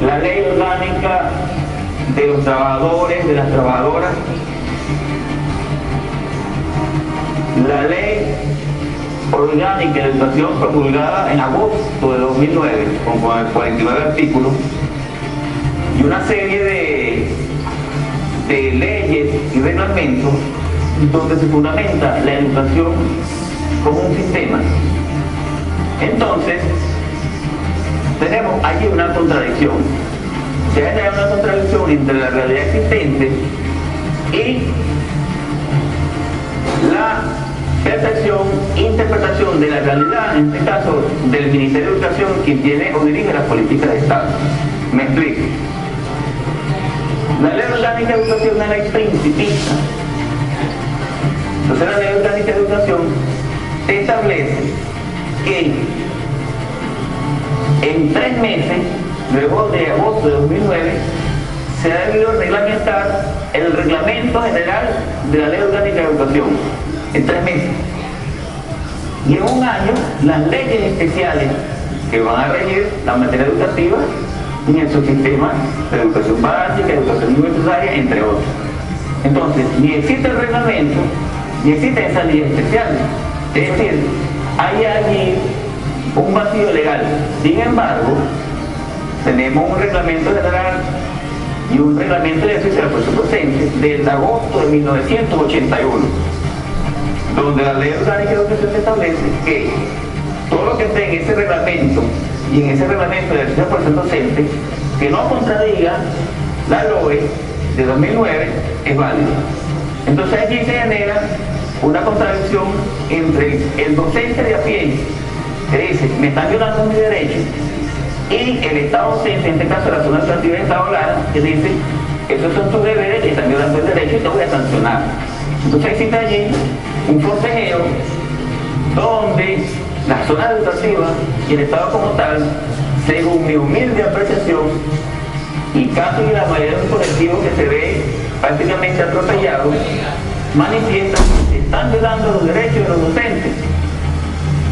la ley orgánica de los trabajadores, de las trabajadoras, la ley orgánica de educación promulgada en agosto de 2009, con 49 artículos, y una serie de leyes y reglamentos donde se fundamenta la educación como un sistema. Entonces, tenemos allí una contradicción. Se genera una contradicción entre la realidad existente y la percepción, interpretación de la realidad, en este caso del Ministerio de Educación, quien tiene o dirige las políticas de Estado. Me explico. La Ley Orgánica de Educación es una ley principista. Entonces la Ley Orgánica de Educación establece que en 3 meses, luego de agosto de 2009, se ha debido reglamentar el Reglamento General de la Ley Orgánica de Educación. En 3 meses. Y en 1 año, las leyes especiales que van a regir la materia educativa en el subsistema de educación básica, educación universitaria, entre otros. Entonces, ni existe el reglamento, ni existen esas leyes especiales. Es decir, hay allí un vacío legal. Sin embargo, tenemos un reglamento general y un reglamento de ejercicio de la profesión docente desde agosto de 1981. Donde la Ley Orgánica de Educación establece que todo lo que esté en ese reglamento y en ese reglamento de ejercicio de profesión docente que no contradiga la LOE de 2009 es válido. Entonces allí se genera una contradicción entre el docente de a pie que dice, me están violando mis derechos, y el Estado docente, en este caso la zona educativa de Estado Lara, que dice, esos son tus deberes, te están violando el derecho y te voy a sancionar. Entonces existe allí un forcejeo donde la zona educativa y el Estado como tal, según mi humilde apreciación, y casi la mayoría de un colectivo que se ve prácticamente atropellado, manifiestan que están violando los derechos de los docentes,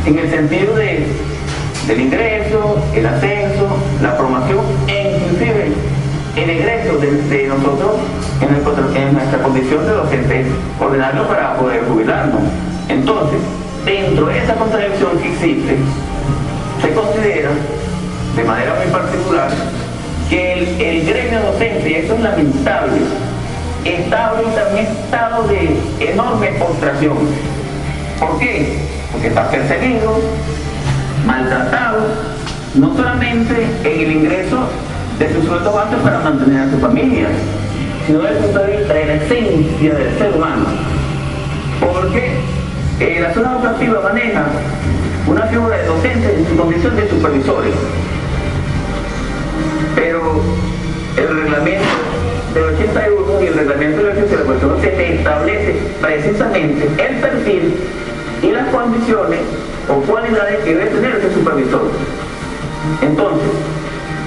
en el sentido del ingreso, el ascenso, la promoción e inclusive el egreso de nosotros en nuestra condición de docentes ordinarios para poder jubilarnos. Entonces, dentro de esa contradicción que existe, se considera de manera muy particular que el gremio docente, y eso es lamentable, está ahorita en un estado de enorme postración. ¿Por qué? Porque está perseguido, maltratado, no solamente en el ingreso de su sueldo base para mantener a su familia, sino desde el punto de vista de la esencia del ser humano. Porque la zona educativa maneja una figura de docentes en su condición de supervisores. Pero el reglamento del 81 y el reglamento del ejercicio de la profesión docente establece precisamente el perfil y las condiciones o cualidades que debe tener ese supervisor. Entonces,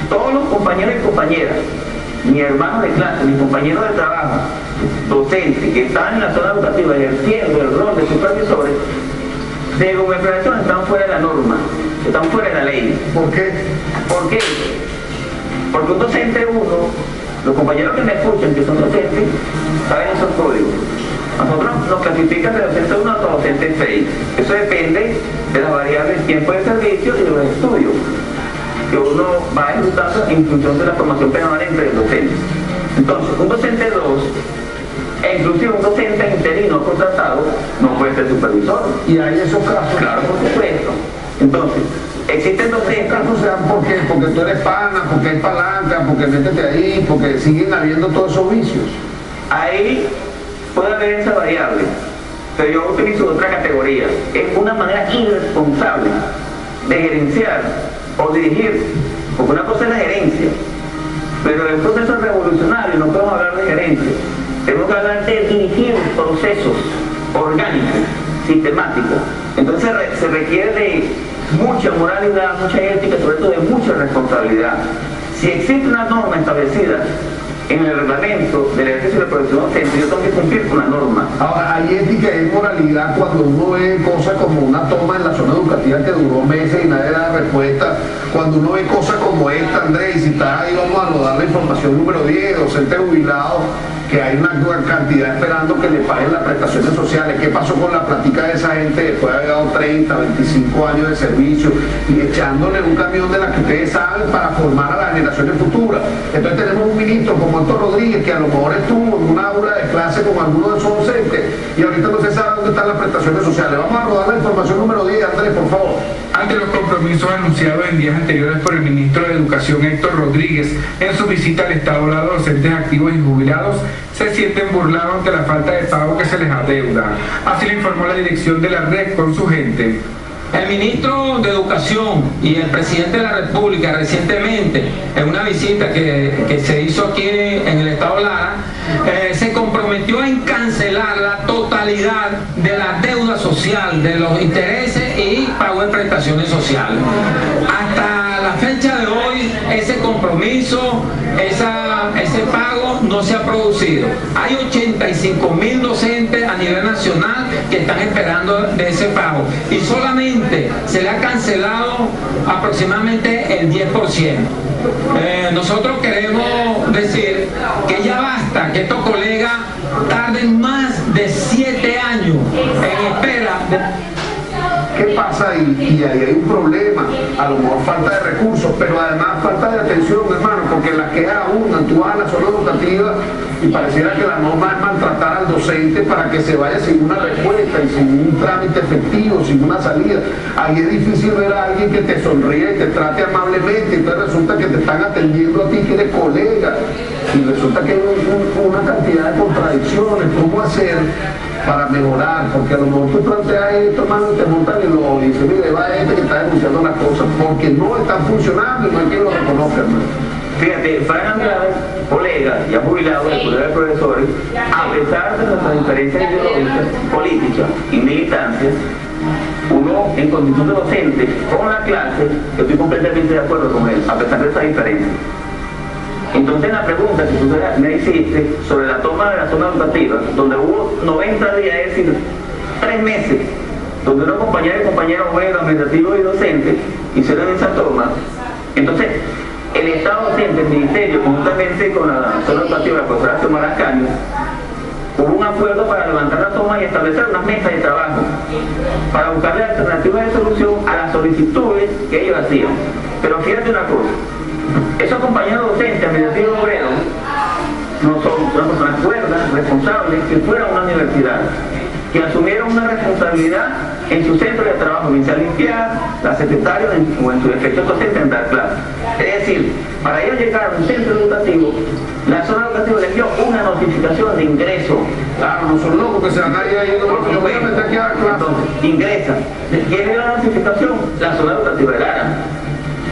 todos los compañeros y compañeras, mis hermanos de clase, mis compañeros de trabajo, docentes que están en la zona educativa ejerciendo el rol de supervisores, según mi profesión están fuera de la norma, están fuera de la ley. ¿Por qué? ¿Por qué? Porque un docente los compañeros que me escuchan que son docentes, saben esos códigos. Nosotros nos clasifican de docente 1 a docente 6. Eso depende de las variables tiempo de servicio y de los estudios que uno va ejecutando en función de la formación permanente del docente. Entonces, un docente 2, e inclusive un docente interino contratado, no puede ser supervisor. ¿Y hay esos casos? Claro, por supuesto. Entonces, existen docentes... ¿Esos casos se dan por qué? Porque tú eres pana, porque hay palanca, porque métete ahí, porque siguen habiendo todos esos vicios. Ahí puede haber esa variable, pero yo utilizo otra categoría. Es una manera irresponsable de gerenciar o dirigir, porque una cosa es la gerencia, pero en un proceso revolucionario no podemos hablar de gerencia, tenemos que hablar de dirigir procesos orgánicos, sistemáticos. Entonces se requiere de mucha moralidad, mucha ética, sobre todo de mucha responsabilidad. Si existe una norma establecida en el reglamento del ejercicio de la profesión docente, yo tengo que cumplir con la norma. Ahora, hay ética y hay moralidad cuando uno ve cosas como una toma en la zona educativa que duró meses y nadie da respuesta. Cuando uno ve cosas como esta, Andrés, y si estás ahí, vamos a rodar la información número 10, docentes jubilados, que hay una cantidad esperando que le paguen las prestaciones sociales. ¿Qué pasó con la plática de esa gente después de haber dado 30, 25 años de servicio y echándole un camión de la que ustedes saben para formar a las generaciones futuras? Entonces tenemos un ministro como Héctor Rodríguez que a lo mejor estuvo en una aula de clase con alguno de esos docentes y ahorita no se sabe dónde están las prestaciones sociales. Vamos a rodar la información número 10, Andrés, por favor. Ante los compromisos anunciados en días anteriores por el ministro de Educación Héctor Rodríguez en su visita al Estado de docentes activos y jubilados, se sienten burlados ante la falta de pago que se les adeuda. Así lo informó la dirección de la red con su gente. El ministro de Educación y el presidente de la República recientemente, en una visita que se hizo aquí en el estado Lara, se comprometió en cancelar la totalidad de la deuda social, de los intereses y pago de prestaciones sociales. Hasta la fecha de hoy, ese compromiso, ese pago no se ha producido. Hay 85.000 docentes a nivel nacional que están esperando de ese pago y solamente se le ha cancelado aproximadamente el 10%. Nosotros queremos decir que ya basta, que estos colegas tarden más de 7 años en espera de... ¿Qué pasa ahí? Y ahí hay un problema, a lo mejor falta de recursos, pero además falta de atención, hermano, porque las quejas abundan. Tú vas a la zona educativa y pareciera que la norma es maltratar al docente para que se vaya sin una respuesta y sin un trámite efectivo, sin una salida. Ahí es difícil ver a alguien que te sonríe y te trate amablemente, entonces resulta que te están atendiendo a ti que eres colega y resulta que hay una cantidad de contradicciones. ¿Cómo hacer para mejorar? Porque a lo mejor tú planteas esto, hermano, y te montan en lo y dices, mire, va este que está denunciando las cosas porque no están funcionando y no hay quien lo reconozca, hermano. Fíjate, Fran Andrade, colega, ya jubilado del Colegio de Profesores, a pesar de nuestras diferencias ideológicas, políticas y militancias, uno en condición de docente con la clase, yo estoy completamente de acuerdo con él, a pesar de esa diferencia. Entonces la pregunta que tú me hiciste sobre la toma de la zona educativa, donde hubo 90 días, es decir, 3 meses, donde unos compañeros y compañeros jueces, administrativos y docentes hicieron esa toma, entonces el Estado docente, el Ministerio, conjuntamente con la zona educativa, la profesora Xiomara Caño, hubo un acuerdo para levantar la toma y establecer unas mesas de trabajo para buscarle alternativas de solución a las solicitudes que ellos hacían. Pero fíjate una cosa, esos compañeros docentes, administrativos y obreros, no son unas personas cuerdas, responsables, que fueron a una universidad, que asumieron una responsabilidad en su centro de trabajo, bien sea limpiar, la secretaria o en su defecto docente en dar clases. Es decir, para ellos llegar a un centro educativo, la zona educativa les dio una notificación de ingreso. Claro, no son locos que se van a ir ahí, yo voy a meter aquí a la clase. Entonces, ingresa. ¿Quién le dio la notificación? La zona educativa de Lara.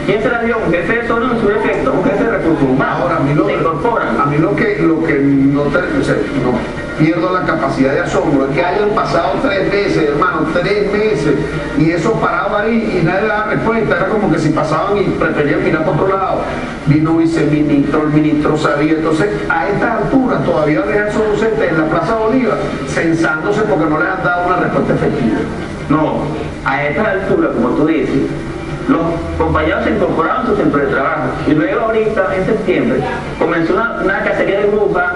¿Quién se la dio? Un jefe de zona en su defecto, un jefe de recursos humanos. Ahora, a mí lo que no pierdo la capacidad de asombro es que hayan pasado 3 meses, hermano, 3 meses, y eso paraba ahí y nadie le daba respuesta. Era como que si pasaban y preferían mirar por otro lado. Vino viceministro, el ministro sabía. Entonces, a estas alturas todavía dejan esos docentes en la Plaza Bolívar censándose porque no les han dado una respuesta efectiva. No, a estas alturas, como tú dices, los compañeros se incorporaron a su centro de trabajo y luego ahorita, en septiembre, comenzó una cacería de brujas,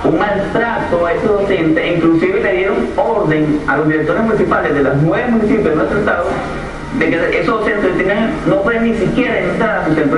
un maltrato a esos docentes, e inclusive le dieron orden a los directores municipales de los 9 municipios de nuestro estado de que esos docentes no pueden ni siquiera entrar a su centro de trabajo.